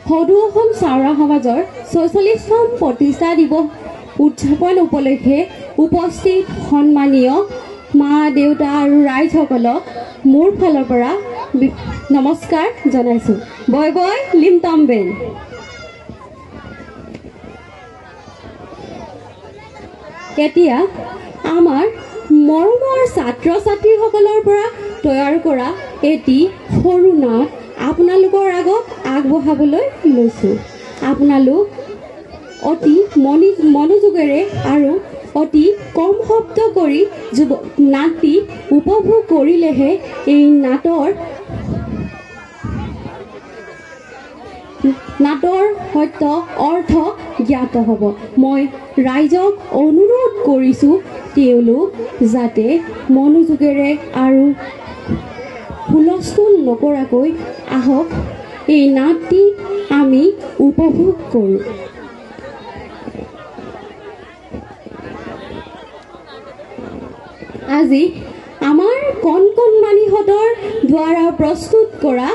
সদৌ অসম চাওৰা সমাজৰ ৪৬তম প্ৰতিষ্ঠা দিৱস উদযাপন উপলক্ষে উপস্থিত সন্মানীয় মা দেউতা আৰু ৰাইজসকলক মোৰ ফালৰ পৰা নমস্কাৰ জনাইছোঁ। বয় বয় লিমটমবেন। এতিয়া আমাৰ মৰমৰ ছাত্ৰ ছাত্ৰীসকলৰ পৰা তৈয়াৰ কৰা এটি সৰু নাট আপোনালোকৰ আগত আগবঢ়াবলৈ লৈছোঁ। আপোনালোক অতি মনোযোগেৰে আৰু অতি কম শব্দ কৰি নাটটি উপভোগ কৰিলেহে এই নাটৰ সত্য অৰ্থ জ্ঞাত হ'ব। মই ৰাইজক অনুৰোধ কৰিছোঁ তেওঁলোক যাতে মনোযোগেৰে আৰু হুলস্থুল নকৰাকৈ আহক, এই নাটটি আমি উপভোগ কৰোঁ। আজি আমাৰ কণমানিহঁতৰ দ্বাৰা প্ৰস্তুত কৰা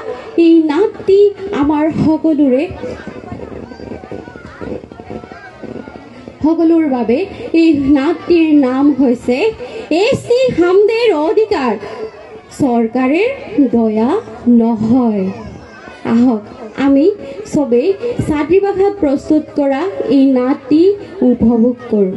এই নাটটি আমাৰ সকলোৰ বাবে এই নাটটিৰ নাম হৈছে SC হামদেৰ অধিকাৰ চৰকাৰৰ দয়া নহয়। আহক আমি চবেই ছাত্ৰী ভাষাত প্ৰস্তুত কৰা এই নাটটি উপভোগ কৰোঁ।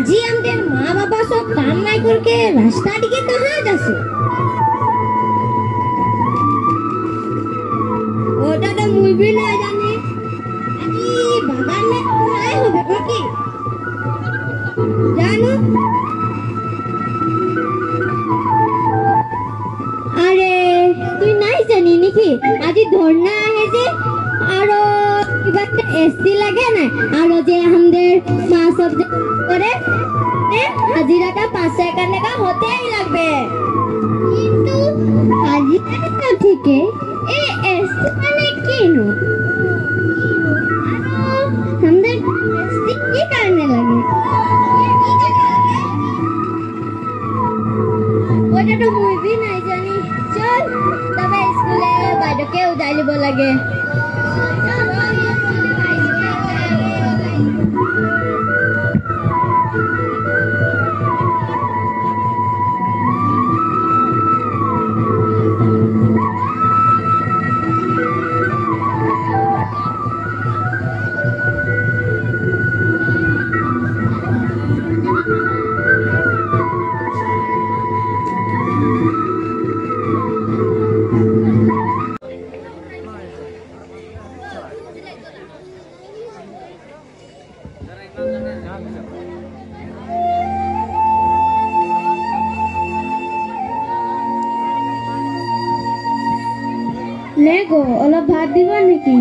আজি আমাদের মা বাবা সব কাম নাই করকে রাস্তা দিকে कहां যাচ্ছে? ওটা তো মুই भी না জানি। আজি বাগান में নাই হবে নাকি জানো? আরে তুই নাই জানি নাকি আজি ধর্ণা আহে যে আর কিবা এসি লাগে না আর যে আমাদের মা সব করে হাজিরাটা 5 টাকা হতেই লাগবে। কিন্তু হাজিরাটা থেকে এই এসি মানে কেনো আমাদের এসি কি কারণে লাগে ওটা তো মুই भी নাই জানি। চল তবে স্কুলে বাইরেকে উদাই লিব লাগে। ले गो अलग भात दिबा नेकी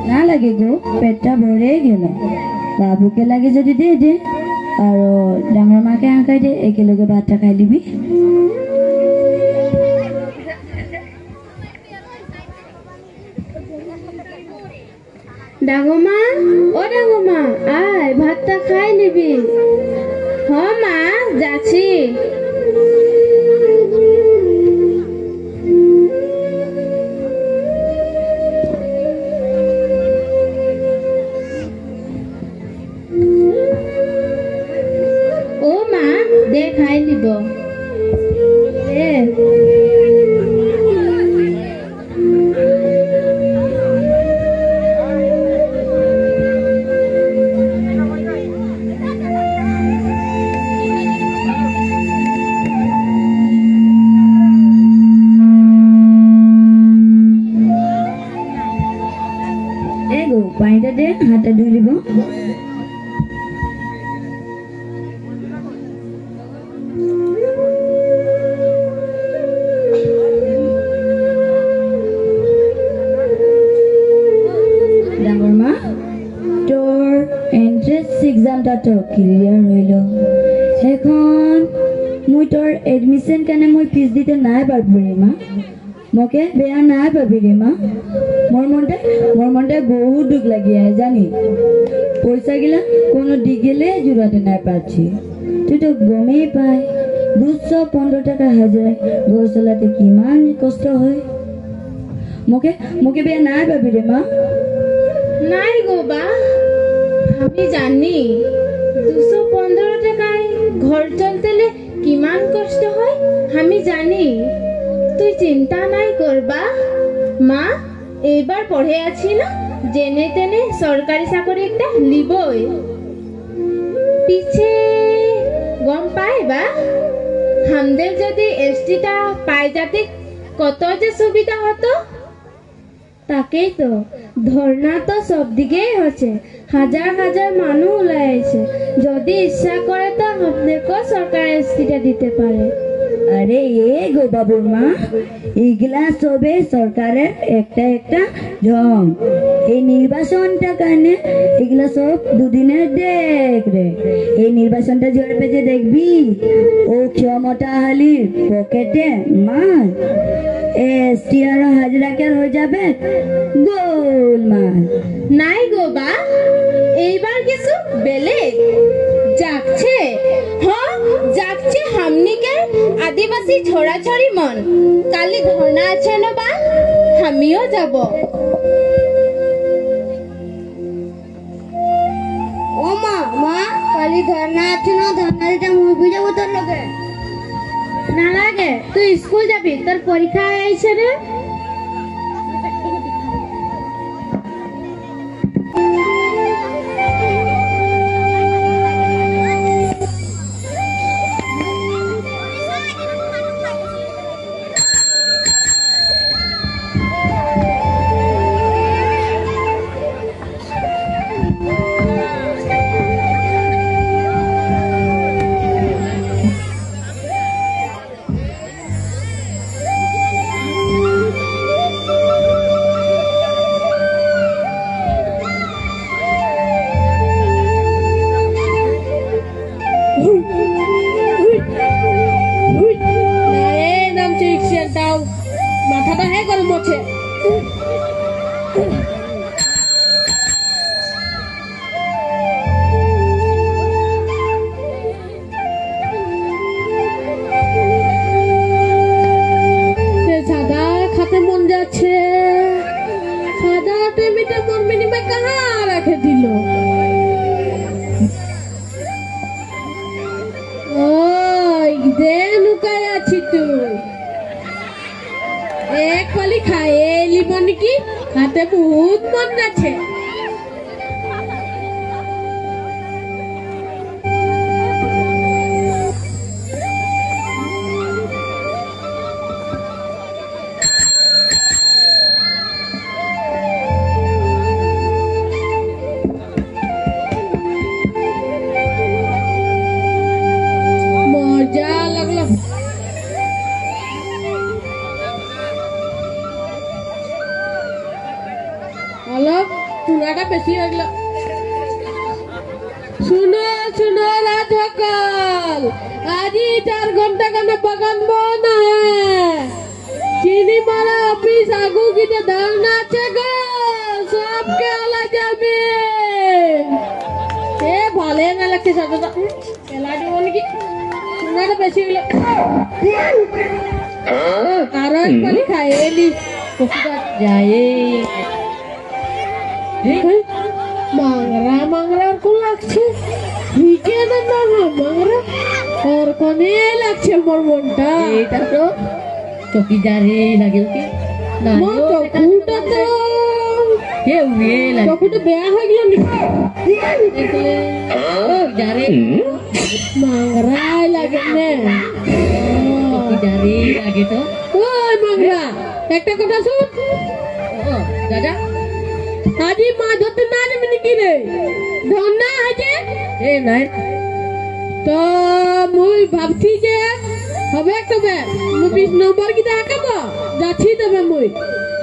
ना लगे गो पेटा भरे गेल बाबू के लगे जदि दे दे और डांगर माके आंकाय दे एके लगे भातटा खाइ लिबी। डांगोमा ओ डांगोमा आय भातटा खाइ लिबी। हाँ माँ যাচ্ছি। ও মা, দে খাই দিব। পানিটা দে, হাতটা ধুই দিব। ডাঙৰ মা, তোৰ এন্ট্ৰেন্স এক্সামটা তো ক্লিয়াৰ হইল, সেইখন মই তোৰ এডমিশ্যন কাৰণে মই ফিজ দিতে নাই পাৰব ৰে মা। মোকে বেয়া নাই পাবি রে মা। মোর মনটা বহুত দুঃখ লাগি আয় জানি। পয়সা গিলা কোনো দিক গেলে জুড়াতে নাই পাচ্ছি। তুই তো গমেই পাই 215 টাকা হাজার ঘর চলাতে কিমান কষ্ট হয়। মোকে বেয়া নাই পাবি রে মা। নাই গো বা, আমি জানি 215 টাকায় ঘর চলতেলে কিমান কষ্ট হয় আমি জানি। তুই চিন্তা নাই করবা মা, এইবার পড়ে আছি না, জেনে তেনে সরকারি চাকরি একটা লিবই। পিছে গম পাই বা, আমাদের যদি এসটিটা পাই যাতে কত যে সুবিধা হতো। তাকেই তো, ধর্ণা তো সব দিকেই হচ্ছে, হাজার হাজার মানুষ ওলাই আছে। যদি ইচ্ছা করে তো আপনাদেরকে সরকার এসটিটা দিতে পারে। আরে এ গো বাবুর মা, এইগুলা সবে সরকারের একটা একটা ঢং। এই নির্বাচনটা কারণে এগুলা সব দুদিনের দেখ রে। এই নির্বাচনটা জড়বে যে দেখবি, ও ক্ষমতাশালীর পকেটে মাল, এসটি আর হাজরাকের হয়ে যাবে গোলমাল। নাই গো বা, এইবার কিছু বেলেগ যাচ্ছে। হ্যাঁ যাচ্ছে হামনিকে আদিবাসী ছড়াছড়ি মন। কালি ধর্ণা আছে না বা, আমিও যাব। ও মা, কালি ধর্ণা আছে না, ধর্ণা দিতে মুভি যাবো তোর লগে। নালাগে, তুই স্কুল যাবি, তোর পরীক্ষা আইছে রে। মাথাটা হে গরম হচ্ছে। সাদা খাতে মন যাচ্ছে, সাদা টেবিটা মন মিনিমাই কাহা রাখে দিল। ওই দে লুকায় আছি তুই, এক পালি খায় এলিব নাকি, খাতে বহুত মন যাচ্ছে। মজা লাগলো। অলপ চুনাটা বেশি হয়ে গেল। শুনো শুনো রাত সকল, আজি 4 ঘন্টা কেন বাগান বন চিনি মারা অফিস আগু গিয়ে ধারণা আছে গো, সবকে ওলা যাবে। এ ভালে না লাগছে সাদাটা, খেলা দিব নাকি। ধনাটা বেশি হলো আর একবারই খাইলি কতটা যায় মাংরা কোন লাগছে ঠিকই না মাংরা ওর কোনে লাগছে মোর মনটা এটা তো চকিদারে লাগে ওকে না চকুটা তো কেউ লাগে চকুটা বেয়া হয়ে গেল দেখলে যারে মাংরাই লাগে না চকিদারে লাগে তো ওই মাংরা একটা কথা শুন দাদা আজি মা ধরতে না নেবে নাকি রে ধন্না আছে এ নাই তো মুই ভাবছি যে হবে কবে মুই 20 নম্বর কি দেখাবো যাচ্ছি তবে মুই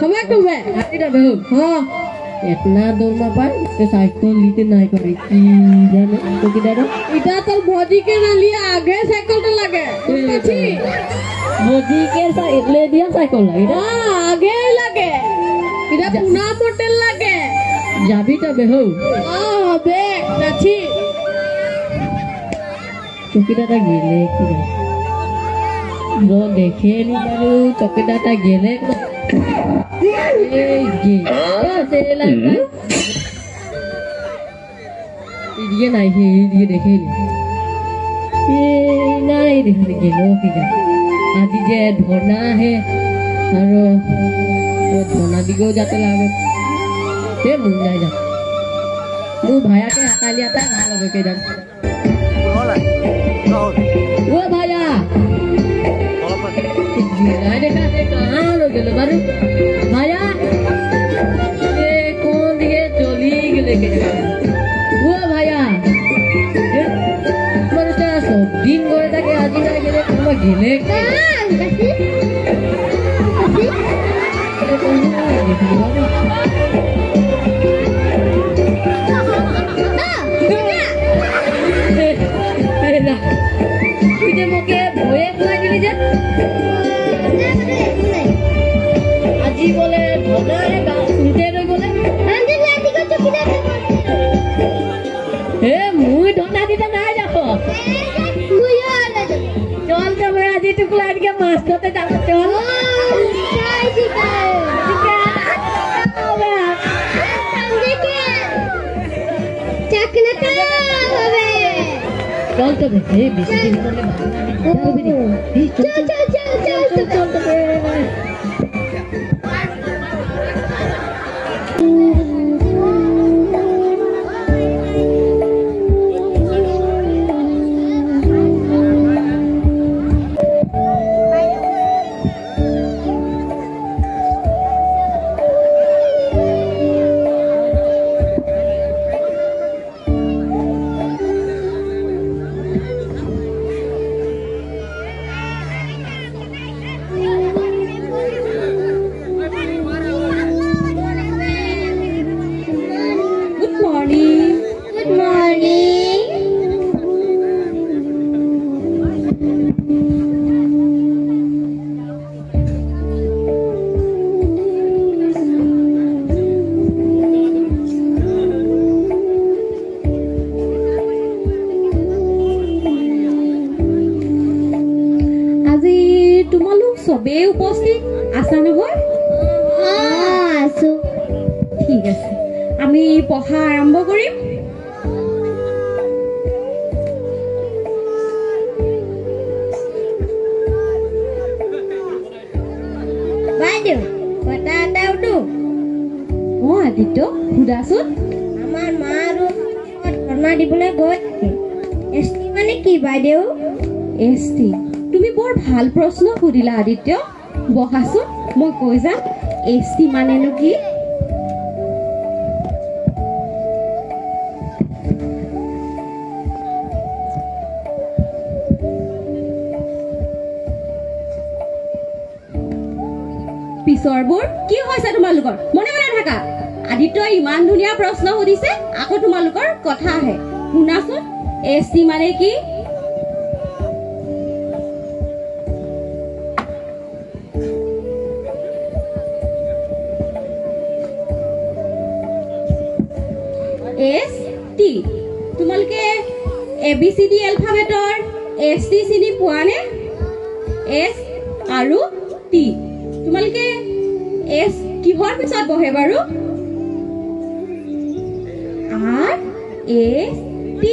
হবে কবে হাতি যাবে হ্যাঁ এতনা দৌড় পাই তো সাইকেল নিতে নাই করে কি জানো তো কি দাদা এটা তোর ভজি के ना लिए आगे साइकिल লাগে বুঝছি ভজি के साइकिल দিয়া সাইকেল লাগে हां आगे লাগে এটা পুনা মডেল লাগে যাবি তবে হো হবে যাচ্ছি চকিদাটা গেলে কি দেখে নি বারু চকিদাটা গেলে এই গে সে লাগা ये नहीं है ये देखे ये नहीं देखे गेलो की आज जे धोना है और वो धोना दिगो जाते लागे ये मुन जाए जा मु भाया के हटा लिया था भालो के जान वो भाया नहीं देखा से कहां लो गेलो बारू भाया ये कौन दिए चली गेले के वो भाया मरता सब दिन गोरे ताके आजी ना गेले तुम गेले तुझे मोके भोये लागिली जे आजी बोले धोना है गाँव सुनते रही बोले अंदर लाठी को चुकी ए मुई धोना दीता ना जाओ मुई आला चल तो मैं आज टुकलाट के मास्टर ते जाओ चल काय सिखाए समझे के चकना का होवे चल तो बे बेसी दिन करले चल तो सबे उपस्थित आसा নহয় আছো ঠিক আছে আমি পঢ়া আৰম্ভ কৰিম বাইদেউ কথা এটা উঠো ও আদিত্য সুধাচোন আমাৰ মা আৰু ধৰ্ণা দিবলৈ গৈ এছটি মানে কি বাইদেউ এছটি তুমি বৰ ভাল প্ৰশ্ন সুধিলা আদিত্য বহাচোন মই কৈ যাম এছটি মানেনো কি পিছৰবোৰ কি হৈছে তোমালোকৰ মনে মনে থাকা আদিত্যই ইমান ধুনীয়া প্ৰশ্ন সুধিছে আকৌ তোমালোকৰ কথা আহে শুনাচোন এছটি মানে কি এছ টি তোমালোকে এবিচিডি এলফাবেটৰ ST চিনি পোৱা নে S আৰু T তোমালোকে S কিহৰ পিছত বহে বাৰু R S T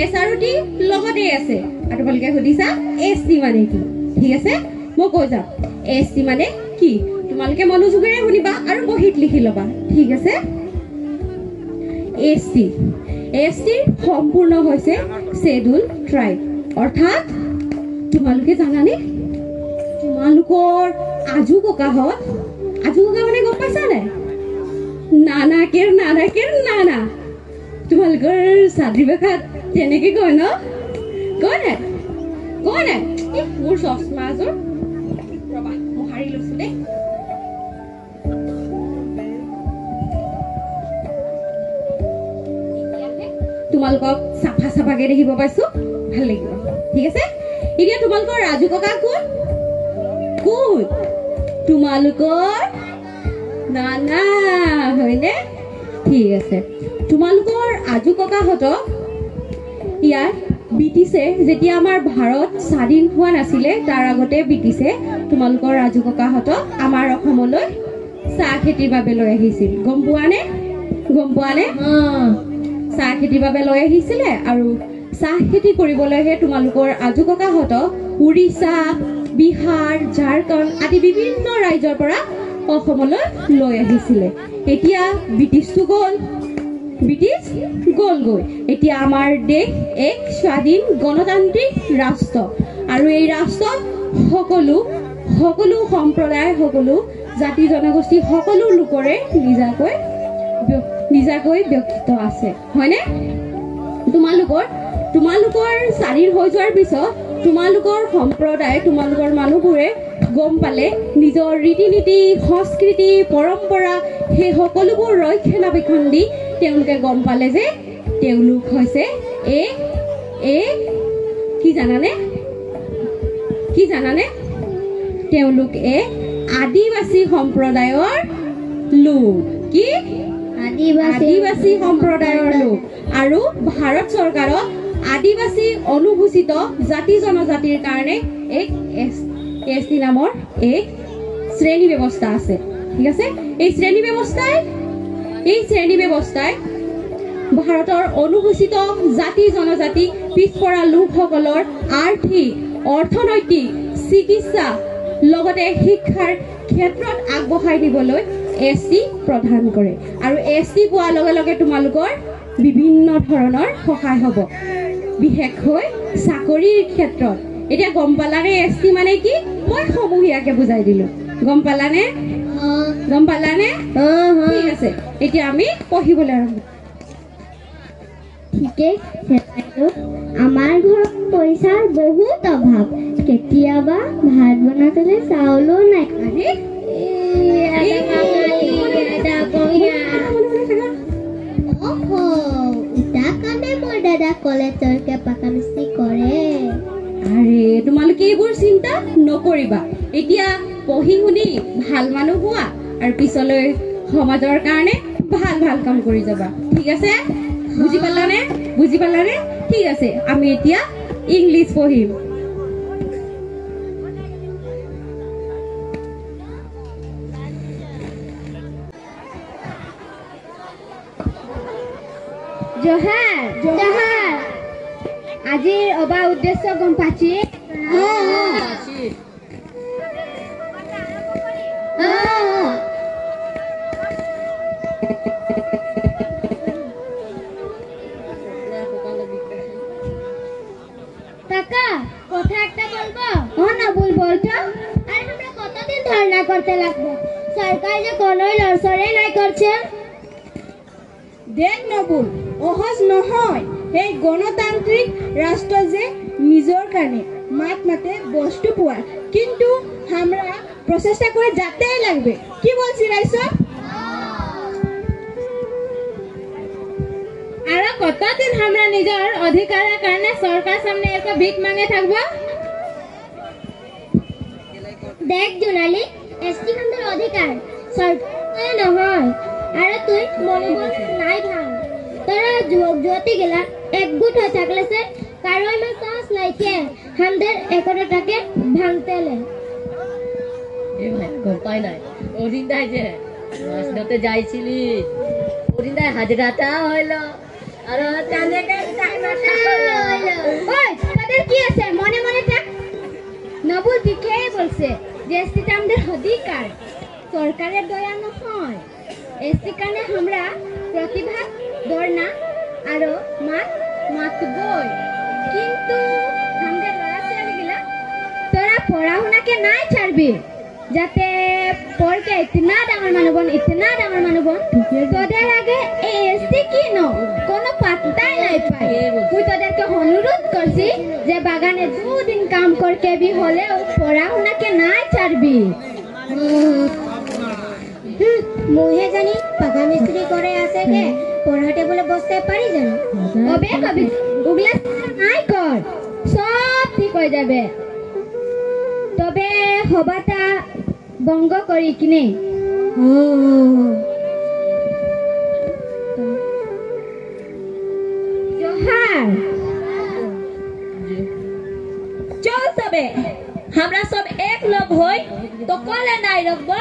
S আৰু T লগতে আছে আৰু তোমালোকে সুধিছা ST মানে কি ঠিক আছে মই কৈ যাম ST মানে কি তোমালোকে মনোযোগেৰে শুনিবা আৰু বহিত লিখি লবা ঠিক আছে ST সম্পূৰ্ণ হৈছে শেডুল ট্ৰাইব অৰ্থাৎ তোমালোকে জানানে তোমালোকৰ আজু ককা মানে গম পাইছা নাই নানাকেৰ নানা তোমালোকৰ সাদৰি ভাষাত তেনেকে কয় ন কয় নাই মোৰ চশমা আজোৰ ৰবা মই হাৰি লৈছো দেই তোমালোকক চাফাকে দেখিব পাইছো ভাল লাগিব ঠিক আছে এতিয়া তোমালোকৰ ৰাজু ককা কোন তোমালোকৰ নানা হয়নে ঠিক আছে তোমালোকৰ আজু ককাহঁতক ইয়াত ব্ৰিটিছে যেতিয়া আমাৰ ভাৰত স্বাধীন হোৱা নাছিলে তাৰ আগতে ব্ৰিটিছে তোমালোকৰ ৰাজু ককাহঁতক আমাৰ অসমলৈ চাহ খেতিৰ বাবে লৈ আহিছিল গম পোৱা নে চাহ খেতিৰ বাবে লৈ আহিছিলে আৰু চাহ খেতি কৰিবলৈহে তোমালোকৰ আজু ককাহঁতক উৰিষ্যা বিহাৰ ঝাৰখণ্ড আদি বিভিন্ন ৰাজ্যৰ পৰা অসমলৈ লৈ আহিছিলে এতিয়া ব্ৰিটিছ গ'লগৈ এতিয়া আমাৰ দেশ এক স্বাধীন গণতান্ত্ৰিক ৰাষ্ট্ৰ আৰু এই ৰাষ্ট্ৰত সকলো সম্প্ৰদায় সকলো জাতি জনগোষ্ঠী সকলো লোকৰে নিজাকৈ ব্যক্তিত্ব আছে হয়নে তোমালোকৰ স্বাধীন হৈ যোৱাৰ পিছত তোমালোকৰ সম্প্ৰদায় তোমালোকৰ মানুহবোৰে গম পালে নিজৰ ৰীতি নীতি সংস্কৃতি পৰম্পৰা সেই সকলোবোৰ ৰক্ষণাবেক্ষণ দি তেওঁলোকে গম পালে যে তেওঁলোক হৈছে কি জানানে তেওঁলোক আদিবাসী সম্প্ৰদায়ৰ লোক কি আদিবাসী সম্প্ৰদায়ৰ লোক আৰু ভাৰত চৰকাৰৰ আদিবাসী অনুসূচিত জাতি জনজাতিৰ কাৰণে এক ST নামৰ এক শ্ৰেণী ব্যৱস্থা আছে ঠিক আছে এই শ্ৰেণী ব্যৱস্থাই ভাৰতৰ অনুসূচিত জাতি জনজাতি পিছপৰা লোকসকলৰ আৰ্থিক অৰ্থনৈতিক চিকিৎসা লগতে শিক্ষাৰ ক্ষেত্ৰত আগবঢ়াই দিবলৈ ST প্ৰদান কৰে আৰু ST পোৱাৰ লগে লগে তোমালোকৰ বিভিন্ন ধৰণৰ সহায় হ'ব বিশেষকৈ চাকৰিৰ ক্ষেত্ৰত এতিয়া গম পালানে ST মানে কি মই সমূহীয়াকে বুজাই দিলো গম পালানে ঠিক আছে এতিয়া আমি পঢ়িবলৈ আৰম্ভ ঠিকেই আমাৰ ঘৰত পইচাৰ বহুত অভাৱ কেতিয়াবা ভাত বনাবলৈ চাউলো নাই দাদা কলেজৰ পাকা মিস্ত্ৰী কৰে আৰে তোমালোকে এইবোৰ চিন্তা নকৰিবা এতিয়া পঢ়ি শুনি ভাল মানুহ হোৱা আৰু পিছলৈ সমাজৰ কাৰণে ভাল কাম কৰি যাবা ঠিক আছে বুজি পালানে ঠিক আছে আমি এতিয়া ইংলিছ পঢ়িম জোহার আজির অবা উদ্দেশ্য গম পাচ্ছি কাকা কথা একটা বলবো না বলবো তো আরে আমরা কতদিন ধর্ণা করতে লাগবো সরকার যে কোনোই লড়সড়ে নাই করছে দেখ নবুল অহজ নহয় এই গণতান্ত্রিক রাষ্ট্র যে নিজের কারণে মাতে বস্তু পাওয়ার কিন্তু আমরা প্রচেষ্টা করে যেতেই লাগবে কি বলছি রাইস আর কতদিন আমরা নিজের অধিকারের কারণে সরকার সামনে এক ভিক মাঙে থাকবো দেখ জোনালি এসটি আমাদের অধিকার সরকার নহয় আর তুই মনোবল নাই ভাঙ তোরা যুবক যুবতী গেলা একগোট হয়ে থাকলে সে কারো ইমান সাহস নাই কি আমাদের 11 টাকে ভাঙতে এলেন। পাই নাই ওদিন তাই যে মাছ ধরতে যাইছিলি ওদিন তাই হাজিরাটা হইল আর তাদের কি আছে মনে মনে থাক। নবুল বিখে বলছে যে এসটিটা আমাদের অধিকার, সরকারের দয়া নহয়। এসটি কারণে আমরা প্রতিভা ধর্ণা আরো মাতবই, কিন্তু আমাদের লড়া ছেলেগুলা তোরা পড়াশোনাকে নাই ছাড়বি যাতে পড়কে ইতনা ডাঙর মানবন তোদের আগে এসটি কি ন কোনো পাত্তাই নাই পাই। তুই তোদেরকে অনুরোধ করছি যে বাগানে 2 দিন কাম করকে বি হলেও পড়াশোনাকে নাই ছাড়বি। মুহে জানি পাকা মিস্ত্রি করে আসে কে পড়াতে বলে বসতে পারি জানো তবে কবি উগলা নাই কর সব ঠিক হয়ে যাবে। তবে হবাটা বঙ্গ করি কিনে জোহার চল তবে আমরা সব এক লগ হই তো কলে নাই রাখবো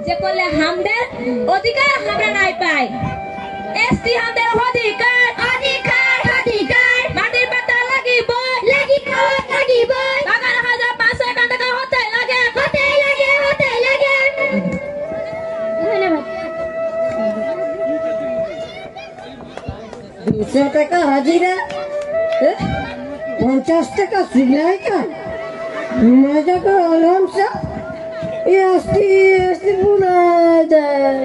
যে কলে আমাদের অধিকার আমরা নাই পাই। এসটি আমাদের অধিকার মাটির পাতা লাগিব বাগান 1500 টাকা হতে লাগে। ধন্যবাদ। 200 টাকা হাজিরা, 50 টাকা সিলাই কাজ, মজা করে আলাম সব এসটি পুরা যায়।